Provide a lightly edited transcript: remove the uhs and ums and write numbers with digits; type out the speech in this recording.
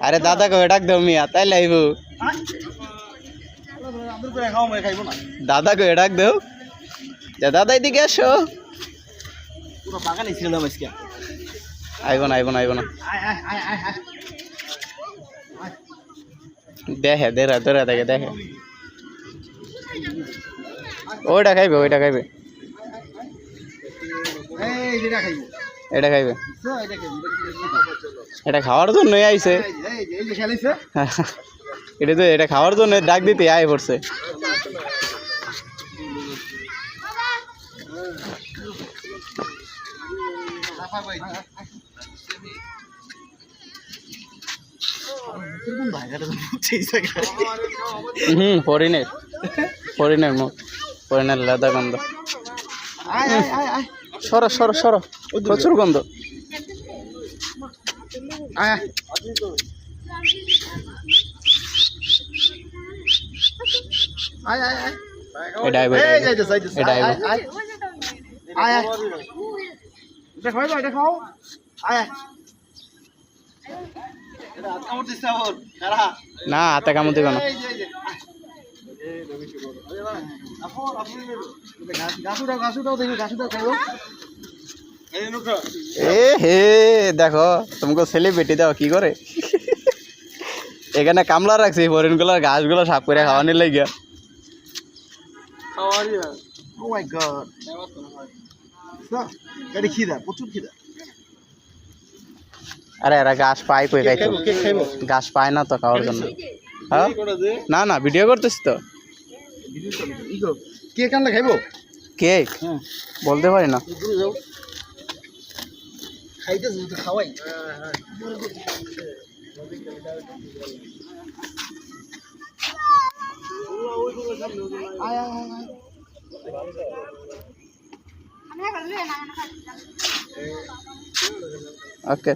আরে দাদা কবে ডাক দাও মিয়া তাই লাইব দাদা কবে ডাক দাও যা দাদা এদিকে আসো আইব না আইব না আইব না দেখে দেরা দেরা দেখে দেখে ওইটা খাইবে এটা খাইবে এটা খাওয়ার জন্যই আইছে এটা তো এটা খাওয়ার জন্য ডাক দিতে আয় পড়ছে ফরিনের ফরিনের লেদা গন্ধ সরো সরো সরো প্রচুর গন্ধ এটা আইব এটা আইব না হাতে কামড় দিবে না এ হে দেখো তোমাকে সেলিব্রিটি দাও কি করে এখানে কামলা রাখছি হরিণগুলোর ঘাসগুলো সাফ করে খাওয়ানোর লাগিয়া আরে এরা ঘাস পায় কই খাইতো ঘাস পায় না তো খাওয়ার জন্য হ্যাঁ না না ভিডিও করতেছি তো কেক আনলে খাইবো কেক বলতে পারি না খাইতেছি তো খাওয়াই ওকে